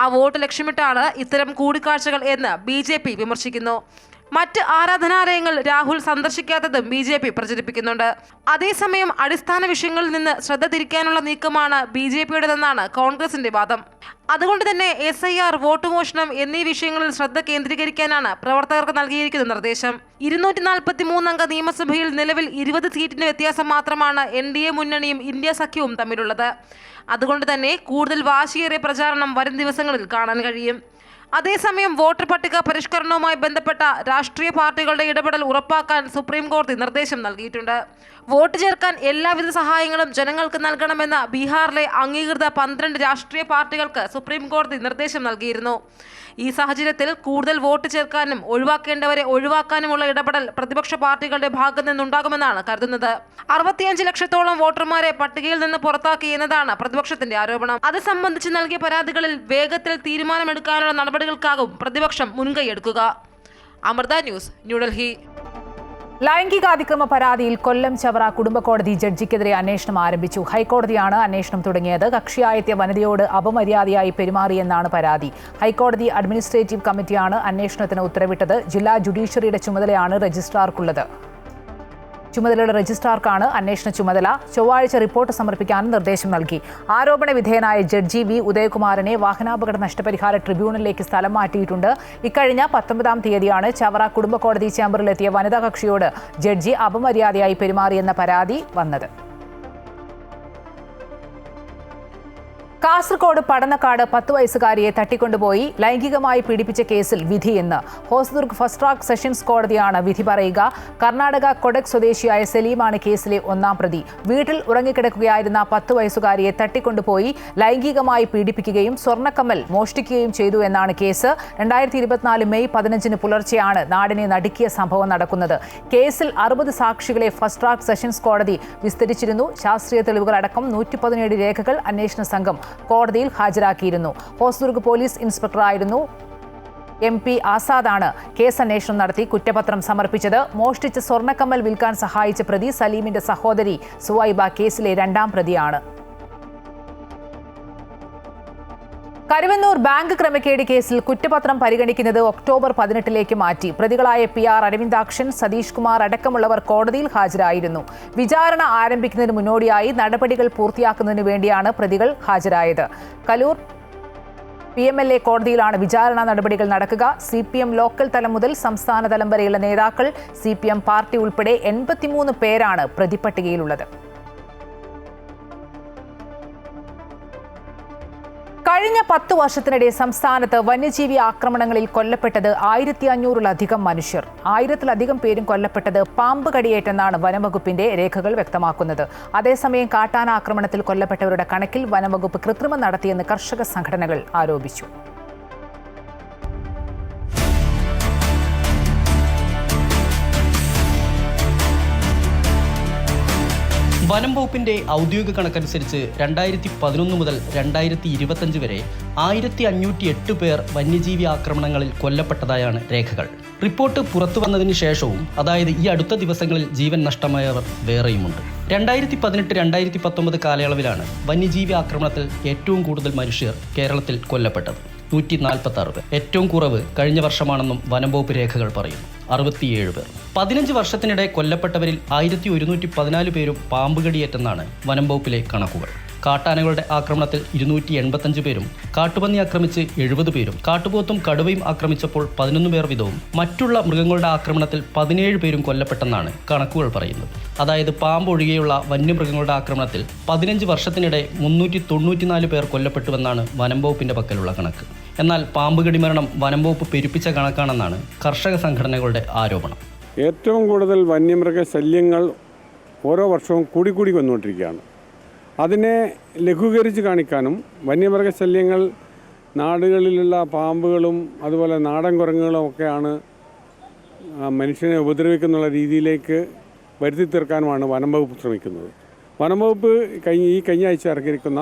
ആ വോട്ട് ലക്ഷ്യമിട്ടാണ് ഇത്തരം കൂടിക്കാഴ്ചകൾ എന്ന് BJP വിമർശിക്കുന്നു. മറ്റ് ആരാധനാലയങ്ങൾ രാഹുൽ സന്ദർശിക്കാത്തതും BJP പ്രചരിപ്പിക്കുന്നുണ്ട്. അതേസമയം അടിസ്ഥാന വിഷയങ്ങളിൽ നിന്ന് ശ്രദ്ധ തിരിക്കാനുള്ള നീക്കമാണ് BJPയുടേതെന്നാണ് കോൺഗ്രസിന്റെ വാദം. അതുകൊണ്ട് തന്നെ SIR, വോട്ട് മോഷണം എന്നീ വിഷയങ്ങളിൽ ശ്രദ്ധ കേന്ദ്രീകരിക്കാനാണ് പ്രവർത്തകർക്ക് നൽകിയിരിക്കുന്ന നിർദ്ദേശം. 243 അംഗ നിയമസഭയിൽ നിലവിൽ 20 സീറ്റിന് വ്യത്യാസം മാത്രമാണ് NDA മുന്നണിയും ഇന്ത്യ സഖ്യവും തമ്മിലുള്ളത്. അതുകൊണ്ട് തന്നെ കൂടുതൽ വാശിയേറിയ പ്രചാരണം വരും ദിവസങ്ങളിൽ കാണാൻ കഴിയും. അതേസമയം വോട്ടർ പട്ടിക പരിഷ്കരണവുമായി ബന്ധപ്പെട്ട രാഷ്ട്രീയ പാർട്ടികളുടെ ഇടപെടൽ ഉറപ്പാക്കാൻ സുപ്രീം കോടതി നിർദ്ദേശം നൽകിയിട്ടുണ്ട്. വോട്ട് ചേർക്കാൻ എല്ലാവിധ സഹായങ്ങളും ജനങ്ങൾക്ക് നൽകണമെന്ന ബീഹാറിലെ അംഗീകൃത 12 രാഷ്ട്രീയ പാർട്ടികൾക്ക് സുപ്രീം കോടതി നിർദ്ദേശം നൽകിയിരുന്നു. ഈ സാഹചര്യത്തിൽ കൂടുതൽ വോട്ട് ചേർക്കാനും ഒഴിവാക്കേണ്ടവരെ ഒഴിവാക്കാനുമുള്ള ഇടപെടൽ പ്രതിപക്ഷ പാർട്ടികളുടെ ഭാഗത്തു നിന്നുണ്ടാകുമെന്നാണ് കരുതുന്നത്. 65 ലക്ഷത്തോളം വോട്ടർമാരെ പട്ടികയിൽ നിന്ന് പുറത്താക്കി എന്നതാണ് പ്രതിപക്ഷത്തിന്റെ ആരോപണം. അത് സംബന്ധിച്ച് നൽകിയ പരാതികളിൽ വേഗത്തിൽ തീരുമാനമെടുക്കാനുള്ള നടപടികൾക്കാകും പ്രതിപക്ഷം മുൻകൈയെടുക്കുക. അമൃത ന്യൂസ്, ന്യൂഡൽഹി. ലൈംഗികാതിക്രമ പരാതിയിൽ കൊല്ലം ചവറ കുടുംബ കോടതി ജഡ്ജിക്കെതിരെ അന്വേഷണം ആരംഭിച്ചു. ഹൈക്കോടതിയാണ് അന്വേഷണം തുടങ്ങിയത്. കക്ഷിയായെത്തിയ വനിതയോട് അപമര്യാദയായി പെരുമാറിയെന്നാണ് പരാതി. ഹൈക്കോടതി അഡ്മിനിസ്ട്രേറ്റീവ് കമ്മിറ്റിയാണ് അന്വേഷണത്തിന് ഉത്തരവിട്ടത്. ജില്ലാ ജുഡീഷ്യറിയുടെ ചുമതലയാണ് രജിസ്ട്രാർക്കുള്ളത്. ചുമതലയുടെ രജിസ്ട്രാർക്കാണ് അന്വേഷണ ചുമതല. ചൊവ്വാഴ്ച റിപ്പോർട്ട് സമർപ്പിക്കാൻ നിർദ്ദേശം നൽകി. ആരോപണ വിധേയനായ ജഡ്ജി V. ഉദയകുമാറിനെ വാഹനാപകട നഷ്ടപരിഹാര ട്രിബ്യൂണലിലേക്ക് സ്ഥലം മാറ്റിയിട്ടുണ്ട്. ഇക്കഴിഞ്ഞ 19-ാം തീയതിയാണ് ചവറ കുടുംബ കോടതി ചേംബറിലെത്തിയ വനിതാ കക്ഷിയോട് ജഡ്ജി അപമര്യാദയായി പെരുമാറിയെന്ന പരാതി വന്നത്. കാസർഗോഡ് പടന്നക്കാട് 10 വയസ്സുകാരിയെ തട്ടിക്കൊണ്ടുപോയി ലൈംഗികമായി പീഡിപ്പിച്ച കേസിൽ വിധി ഇന്ന്. ഹോസ്ദുർഗ് ഫസ്റ്റ് ട്രാക്ക് സെഷൻസ് കോടതിയാണ് വിധി പറയുക. കർണാടക കൊടക് സ്വദേശിയായ സലീമാണ് കേസിലെ 1-ാം പ്രതി. വീട്ടിൽ ഉറങ്ങിക്കിടക്കുകയായിരുന്ന 10 വയസ്സുകാരിയെ തട്ടിക്കൊണ്ടുപോയി ലൈംഗികമായി പീഡിപ്പിക്കുകയും സ്വർണ്ണക്കമ്മൽ മോഷ്ടിക്കുകയും ചെയ്തു എന്നാണ് കേസ്. 2024 മെയ് 15 പുലർച്ചെയാണ് നാടിനെ നടുക്കിയ സംഭവം നടക്കുന്നത്. കേസിൽ 60 സാക്ഷികളെ ഫസ്റ്റ് ട്രാക്ക് സെഷൻസ് കോടതി വിസ്തരിച്ചിരുന്നു. ശാസ്ത്രീയ തെളിവുകളടക്കം 117 രേഖകൾ അന്വേഷണ സംഘം കോടതിയിൽ ഹാജരാക്കിയിരുന്നു. ഹോസ്ദുർഗ് പോലീസ് ഇൻസ്പെക്ടറായിരുന്നു MP ആസാദാണ് കേസ് അന്വേഷണം നടത്തി കുറ്റപത്രം സമർപ്പിച്ചത്. മോഷ്ടിച്ച സ്വർണ്ണക്കമ്മൽ വിൽക്കാൻ സഹായിച്ച പ്രതി സലീമിന്റെ സഹോദരി സുവൈബ കേസിലെ 2-ാം പ്രതിയാണ്. കരുവന്നൂർ ബാങ്ക് ക്രമക്കേട് കേസിൽ കുറ്റപത്രം പരിഗണിക്കുന്നത് ഒക്ടോബർ 18 മാറ്റി. പ്രതികളായ PR അരവിന്ദാക്ഷൻ, സതീഷ് കുമാർ അടക്കമുള്ളവർ കോടതിയിൽ ഹാജരായിരുന്നു. വിചാരണ ആരംഭിക്കുന്നതിന് മുന്നോടിയായി നടപടികൾ പൂർത്തിയാക്കുന്നതിന് വേണ്ടിയാണ് പ്രതികൾ ഹാജരായത്. കലൂർ PMLA കോടതിയിലാണ് വിചാരണ നടപടികൾ നടക്കുക. CPM ലോക്കൽ തലം മുതൽ സംസ്ഥാന തലം വരെയുള്ള നേതാക്കൾ, CPM പാർട്ടി ഉൾപ്പെടെ 83 പേരാണ് പ്രതിപട്ടികയിലുള്ളത്. കഴിഞ്ഞ 10 വർഷത്തിനിടെ സംസ്ഥാനത്ത് വന്യജീവി ആക്രമണങ്ങളിൽ കൊല്ലപ്പെട്ടത് 1500-ലധികം മനുഷ്യർ. 1000-ലധികം പേരും കൊല്ലപ്പെട്ടത് പാമ്പ് കടിയേറ്റെന്നാണ് വനംവകുപ്പിന്റെ രേഖകൾ വ്യക്തമാക്കുന്നത്. അതേസമയം കാട്ടാന ആക്രമണത്തിൽ കൊല്ലപ്പെട്ടവരുടെ കണക്കിൽ വനംവകുപ്പ് കൃത്രിമം നടത്തിയെന്ന് കർഷക സംഘടനകൾ ആരോപിച്ചു. വനം വകുപ്പിന്റെ ഔദ്യോഗിക കണക്കനുസരിച്ച് 2011 മുതൽ 2025 വരെ 1508 പേർ വന്യജീവി ആക്രമണങ്ങളിൽ കൊല്ലപ്പെട്ടതായാണ് രേഖകൾ. റിപ്പോർട്ട് പുറത്തു വന്നതിന് ശേഷവും, അതായത് ഈ അടുത്ത ദിവസങ്ങളിൽ ജീവൻ നഷ്ടമായവർ വേറെയുമുണ്ട്. 2018-2019 കാലയളവിലാണ് വന്യജീവി ആക്രമണത്തിൽ ഏറ്റവും കൂടുതൽ മനുഷ്യർ കേരളത്തിൽ കൊല്ലപ്പെട്ടത്, 146 പേർ. ഏറ്റവും കുറവ് കഴിഞ്ഞ വർഷമാണെന്നും വനം വകുപ്പ് രേഖകൾ പറയുന്നു, 67 പേർ. 15 വർഷത്തിനിടെ കൊല്ലപ്പെട്ടവരിൽ 1114 പേരും പാമ്പുകടിയേറ്റെന്നാണ് വനം വകുപ്പിലെ കണക്കുകൾ. കാട്ടാനകളുടെ ആക്രമണത്തിൽ 285 പേരും കാട്ടുപന്നി ആക്രമിച്ച് 70 പേരും കാട്ടുപോത്തും കടുവയും ആക്രമിച്ചപ്പോൾ 11 പേർ വീതവും മറ്റുള്ള മൃഗങ്ങളുടെ ആക്രമണത്തിൽ 17 പേരും കൊല്ലപ്പെട്ടെന്നാണ് കണക്കുകൾ പറയുന്നത്. അതായത് പാമ്പ് ഒഴികെയുള്ള വന്യമൃഗങ്ങളുടെ ആക്രമണത്തിൽ 15 വർഷത്തിനിടെ 394 പേർ കൊല്ലപ്പെട്ടുവെന്നാണ് വനം വകുപ്പിന്റെ പക്കലുള്ള കണക്ക്. എന്നാൽ പാമ്പ് കടിമരണം വനം വകുപ്പ് പെരുപ്പിച്ച കണക്കാണെന്നാണ് കർഷക സംഘടനകളുടെ ആരോപണം. ഏറ്റവും കൂടുതൽ വന്യമൃഗ ശല്യങ്ങൾ ഓരോ വർഷവും കൂടി വന്നുകൊണ്ടിരിക്കുകയാണ്. അതിനെ ലഘൂകരിച്ച് കാണിക്കാനും വന്യമൃഗശല്യങ്ങൾ നാടുകളിലുള്ള പാമ്പുകളും അതുപോലെ നാടൻ കുരങ്ങുകളും ഒക്കെയാണ് മനുഷ്യനെ ഉപദ്രവിക്കുന്നുള്ള രീതിയിലേക്ക് വരുത്തി തീർക്കാനുമാണ് വനം വകുപ്പ് ശ്രമിക്കുന്നത്. വനം വകുപ്പ് കഴിഞ്ഞ ആഴ്ച ഇറക്കിയിരിക്കുന്ന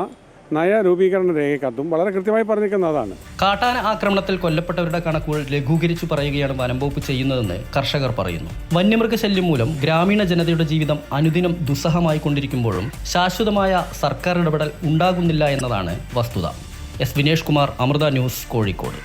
നയരൂപീകരണ രേഖക്കത്തും വളരെ കൃത്യമായി പറഞ്ഞിരിക്കുന്നതാണ്. കാട്ടാന ആക്രമണത്തിൽ കൊല്ലപ്പെട്ടവരുടെ കണക്കുകൾ ലഘൂകരിച്ചു പറയുകയാണ് വനം വകുപ്പ് ചെയ്യുന്നതെന്ന് കർഷകർ പറയുന്നു. വന്യമൃഗശല്യം മൂലം ഗ്രാമീണ ജനതയുടെ ജീവിതം അനുദിനം ദുസ്സഹമായി കൊണ്ടിരിക്കുമ്പോഴും ശാശ്വതമായ സർക്കാർ ഇടപെടൽ ഉണ്ടാകുന്നില്ല എന്നതാണ് വസ്തുത. S Vinesh Kumar, Amrita news, Kozhikode.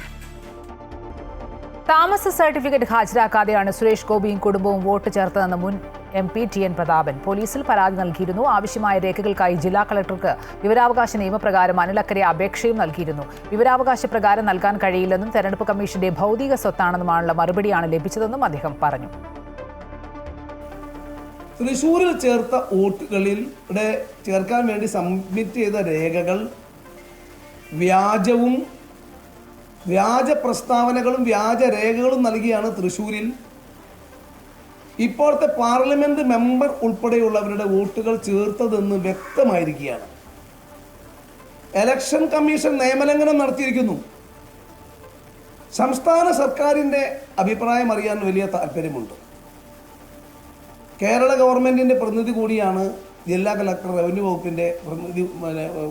താമസ സർട്ടിഫിക്കറ്റ് ഹാജരാക്കാതെയാണ് സുരേഷ് ഗോപിയും കുടുംബവും വോട്ട് ചേർത്തതെന്ന് മുൻ MP TN പ്രതാപൻ പോലീസിൽ പരാതി നൽകിയിരുന്നു. ആവശ്യമായ രേഖകൾക്കായി ജില്ലാ കളക്ടർക്ക് വിവരാവകാശ നിയമപ്രകാരം അനിലക്കരെ അപേക്ഷയും നൽകിയിരുന്നു. വിവരാവകാശ പ്രകാരം നൽകാൻ കഴിയില്ലെന്നും തെരഞ്ഞെടുപ്പ് കമ്മീഷന്റെ ഭൗതിക സ്വത്താണെന്നുമാണുള്ള മറുപടിയാണ് ലഭിച്ചതെന്നും അദ്ദേഹം പറഞ്ഞു. തൃശ്ശൂരിൽ ചേർത്ത വോട്ടുകളിൽ ചേർക്കാൻ വേണ്ടി സബ്മിറ്റ് ചെയ്ത രേഖകൾ വ്യാജ പ്രസ്താവനകളും വ്യാജ രേഖകളും നൽകിയാണ് തൃശ്ശൂരിൽ ഇപ്പോഴത്തെ പാർലമെന്റ് മെമ്പർ ഉൾപ്പെടെയുള്ളവരുടെ വോട്ടുകൾ ചേർത്തതെന്ന് വ്യക്തമായിരിക്കുകയാണ്. ഇലക്ഷൻ കമ്മീഷൻ നിയമലംഘനം നടത്തിയിരിക്കുന്നു. സംസ്ഥാന സർക്കാരിൻ്റെ അഭിപ്രായം അറിയാൻ വലിയ താല്പര്യമുണ്ട്. കേരള ഗവൺമെന്റിന്റെ പ്രതിനിധി കൂടിയാണ് ജില്ലാ കളക്ടർ, റവന്യൂ വകുപ്പിന്റെ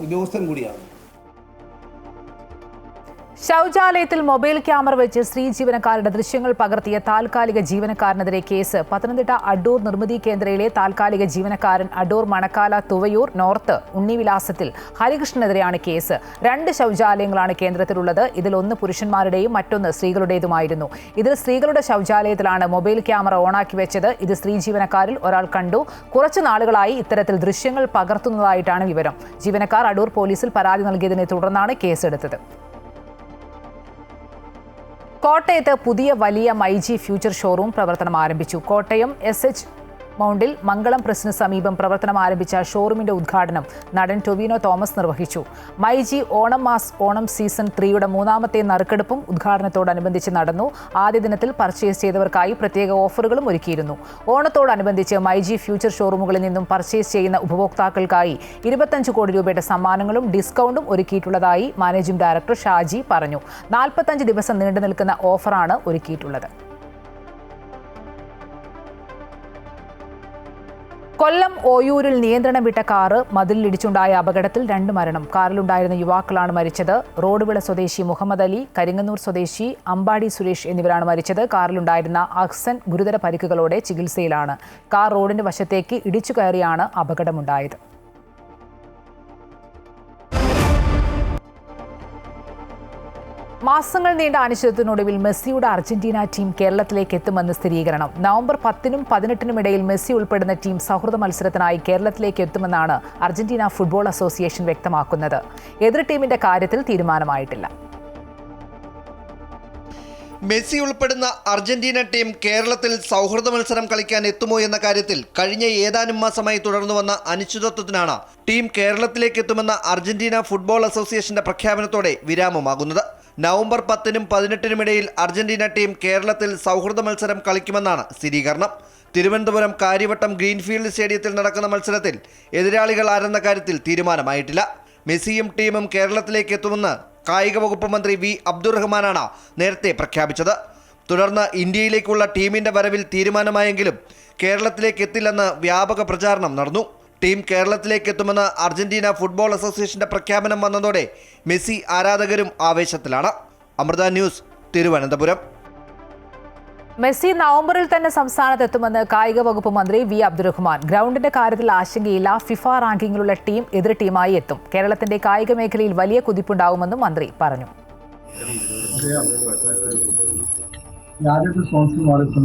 ഉദ്യോഗസ്ഥൻ കൂടിയാണ്. ശൗചാലയത്തിൽ മൊബൈൽ ക്യാമറ വെച്ച് സ്ത്രീ ജീവനക്കാരുടെ ദൃശ്യങ്ങൾ പകർത്തിയ താൽക്കാലിക ജീവനക്കാരനെതിരെ കേസ്. പത്തനംതിട്ട അഡൂർ നിർമ്മിതി കേന്ദ്രയിലെ താൽക്കാലിക ജീവനക്കാരൻ അഡൂർ മണക്കാല തുവയൂർ നോർത്ത് ഉണ്ണിവിലാസത്തിൽ ഹരികൃഷ്ണനെതിരെയാണ് കേസ്. 2 ശൗചാലയങ്ങളാണ് കേന്ദ്രത്തിലുള്ളത്. ഇതിൽ ഒന്ന് പുരുഷന്മാരുടെയും മറ്റൊന്ന് സ്ത്രീകളുടേതുമായിരുന്നു. ഇതിൽ സ്ത്രീകളുടെ ശൗചാലയത്തിലാണ് മൊബൈൽ ക്യാമറ ഓണാക്കി വെച്ചത്. ഇത് സ്ത്രീ ജീവനക്കാരിൽ ഒരാൾ കണ്ടു. കുറച്ചു നാളുകളായി ഇത്തരത്തിൽ ദൃശ്യങ്ങൾ പകർത്തുന്നതായിട്ടാണ് വിവരം. ജീവനക്കാർ അഡൂർ പോലീസിൽ പരാതി നൽകിയതിനെ തുടർന്നാണ് കേസെടുത്തത്. കോട്ടയത്ത് പുതിയ വലിയ മൈജി ഫ്യൂച്ചർ ഷോറൂം പ്രവർത്തനം ആരംഭിച്ചു. കോട്ടയം SH മൗണ്ടിൽ മംഗളം പ്രസിന് സമീപം പ്രവർത്തനം ആരംഭിച്ച ഷോറൂമിന്റെ ഉദ്ഘാടനം നടൻ ടൊവിനോ തോമസ് നിർവഹിച്ചു. മൈജി ഓണം സീസൺ 3യുടെ 3ാമത്തെ നറുക്കെടുപ്പും ഉദ്ഘാടനത്തോടനുബന്ധിച്ച് നടന്നു. ആദ്യ ദിനത്തിൽ പർച്ചേസ് ചെയ്തവർക്കായി പ്രത്യേക ഓഫറുകളും ഒരുക്കിയിരുന്നു. ഓണത്തോടനുബന്ധിച്ച് മൈജി ഫ്യൂച്ചർ ഷോറൂമുകളിൽ നിന്നും പർച്ചേസ് ചെയ്യുന്ന ഉപഭോക്താക്കൾക്കായി 25 കോടി രൂപയുടെ സമ്മാനങ്ങളും ഡിസ്കൗണ്ടും ഒരുക്കിയിട്ടുള്ളതായി മാനേജിംഗ് ഡയറക്ടർ ഷാജി പറഞ്ഞു. 45 ദിവസം നീണ്ടു നിൽക്കുന്ന ഓഫറാണ് ഒരുക്കിയിട്ടുള്ളത്. കൊല്ലം ഓയൂരിൽ നിയന്ത്രണം വിട്ട കാറ് മതിലിടിച്ചുണ്ടായ അപകടത്തിൽ 2 മരണം. കാറിലുണ്ടായിരുന്ന യുവാക്കളാണ് മരിച്ചത്. റോഡുവിള സ്വദേശി മുഹമ്മദ് അലി, കരിങ്ങന്നൂർ സ്വദേശി അമ്പാടി സുരേഷ് എന്നിവരാണ് മരിച്ചത്. കാറിലുണ്ടായിരുന്ന അഹ്സൻ ഗുരുതര പരിക്കുകളോടെ ചികിത്സയിലാണ്. കാർ റോഡിന്റെ വശത്തേക്ക് ഇടിച്ചു കയറിയാണ് അപകടമുണ്ടായത്. മാസങ്ങൾ നീണ്ട അനിശ്ചിതത്വത്തിനൊടുവിൽ മെസ്സിയുടെ അർജന്റീന ടീം കേരളത്തിലേക്ക് എത്തുമെന്ന് സ്ഥിരീകരണം. നവംബർ 10നും 18നും ഇടയിൽ മെസ്സി ഉൾപ്പെടുന്ന ടീം സൗഹൃദ മത്സരത്തിനായി കേരളത്തിലേക്ക് എത്തുമെന്നാണ് അർജന്റീന ഫുട്ബോൾ അസോസിയേഷൻ വ്യക്തമാക്കുന്നത്. എതിർ ടീമിന്റെ കാര്യത്തിൽ തീരുമാനമായിട്ടില്ല. മെസ്സി ഉൾപ്പെടുന്ന അർജന്റീന ടീം കേരളത്തിൽ സൗഹൃദ മത്സരം കളിക്കാൻ എത്തുമോ എന്ന കാര്യത്തിൽ കഴിഞ്ഞ ഏതാനും മാസമായി തുടർന്നു വന്ന അനിശ്ചിതത്വത്തിനാണ് ടീം കേരളത്തിലേക്ക് എത്തുമെന്ന അർജന്റീന ഫുട്ബോൾ അസോസിയേഷന്റെ പ്രഖ്യാപനത്തോടെ വിരാമമാകുന്നത്. നവംബർ 10നും 18നും ഇടയിൽ അർജന്റീന ടീം കേരളത്തിൽ സൗഹൃദ മത്സരം കളിക്കുമെന്നാണ് സ്ഥിരീകരണം. തിരുവനന്തപുരം കാര്യവട്ടം ഗ്രീൻഫീൽഡ് സ്റ്റേഡിയത്തിൽ നടക്കുന്ന മത്സരത്തിൽ എതിരാളികൾ ആരെന്ന കാര്യത്തിൽ തീരുമാനമായിട്ടില്ല. മെസ്സിയും ടീമും കേരളത്തിലേക്ക് എത്തുമെന്ന് കായിക വകുപ്പ് മന്ത്രി V അബ്ദുറഹ്മാനാണ് നേരത്തെ പ്രഖ്യാപിച്ചത്. തുടർന്ന് ഇന്ത്യയിലേക്കുള്ള ടീമിന്റെ വരവിൽ തീരുമാനമായെങ്കിലും കേരളത്തിലേക്ക് എത്തില്ലെന്ന് വ്യാപക പ്രചാരണം നടന്നു. ടീം കേരളത്തിലേക്ക് എത്തുമെന്ന് അർജന്റീന ഫുട്ബോൾ അസോസിയേഷന്റെ പ്രഖ്യാപനം വന്നതോടെ മെസ്സി ആരാധകരും ആവേശത്തിലാണ്. അമൃത ന്യൂസ്, തിരുവനന്തപുരം. മെസ്സി നവംബറിൽ തന്നെ സംസ്ഥാനത്തെത്തുമെന്ന് കായിക വകുപ്പ് മന്ത്രി V അബ്ദുറഹ്മാൻ. ഗ്രൗണ്ടിന്റെ കാര്യത്തിൽ ആശങ്കയില്ല. ഫിഫ റാങ്കിങ്ങിലുള്ള ടീം എതിർ ടീമായി എത്തും. കേരളത്തിന്റെ കായിക മേഖലയിൽ വലിയ കുതിപ്പുണ്ടാവുമെന്നും മന്ത്രി പറഞ്ഞു. ആദ്യത്തെ സ്പോൺസർ മാറിയപ്പോൾ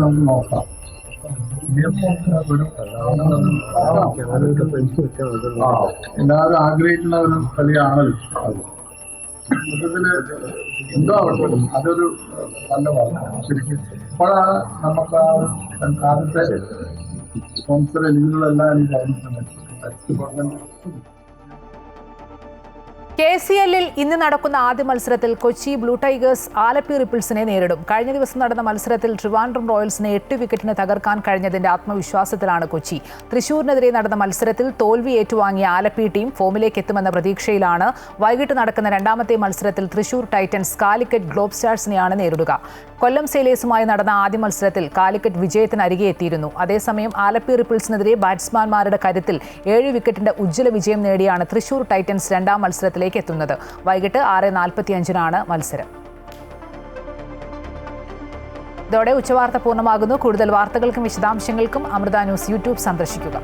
നമുക്ക് നോക്കാം. എല്ലാവരും ആഗ്രഹിക്കുന്ന ഒരു കളിയാണല്ലോ. മൊത്തത്തില് എന്തോ ആവട്ടെ, അതൊരു നല്ല വാർത്തയാണ് ശരിക്കും. ഇപ്പോഴാണ് നമുക്ക് ആ ആദ്യത്തെ സ്പോൺസർ എലിജിബിളെല്ലാം എനിക്ക് പറഞ്ഞിട്ടുണ്ട്. KCL ഇന്ന് നടക്കുന്ന ആദ്യ മത്സരത്തിൽ കൊച്ചി ബ്ലൂ ടൈഗേഴ്സ് ആലപ്പി റിപ്പിൾസിനെ നേരിടും. കഴിഞ്ഞ ദിവസം നടന്ന മത്സരത്തിൽ ട്രിവാൻഡ്രം റോയൽസിനെ 8 വിക്കറ്റിന് തകർക്കാൻ കഴിഞ്ഞതിന്റെ ആത്മവിശ്വാസത്തിലാണ് കൊച്ചി. തൃശൂരിനെതിരെ നടന്ന മത്സരത്തിൽ തോൽവി ഏറ്റുവാങ്ങിയ ആലപ്പി ടീം ഫോമിലേക്ക് എത്തുമെന്ന പ്രതീക്ഷയിലാണ്. വൈകിട്ട് നടക്കുന്ന രണ്ടാമത്തെ മത്സരത്തിൽ തൃശൂർ ടൈറ്റൻസ് കാലിക്കറ്റ് ഗ്ലോബ് സ്റ്റാർസിനെയാണ് നേരിടുക. കൊല്ലം സെയിലേഴ്സുമായി നടന്ന ആദ്യ മത്സരത്തിൽ കാലിക്കറ്റ് വിജയത്തിന് അരികെ എത്തിയിരുന്നു. അതേസമയം ആലപ്പി റിപ്പിൾസിനെതിരെ ബാറ്റ്സ്മാൻമാരുടെ കരുത്തിൽ 7 വിക്കറ്റിന്റെ ഉജ്ജ്വല വിജയം നേടിയാണ് തൃശൂർ ടൈറ്റൻസ് രണ്ടാം മത്സരത്തിലേക്ക് എത്തുന്നത്. വൈകിട്ട് 6:45 മത്സരം. ഇതോടെ ഉച്ചവാർത്ത പൂർണ്ണമാകുന്നു. കൂടുതൽ വാർത്തകൾക്കും വിശദാംശങ്ങൾക്കും അമൃത ന്യൂസ് യൂട്യൂബ് സന്ദർശിക്കുക.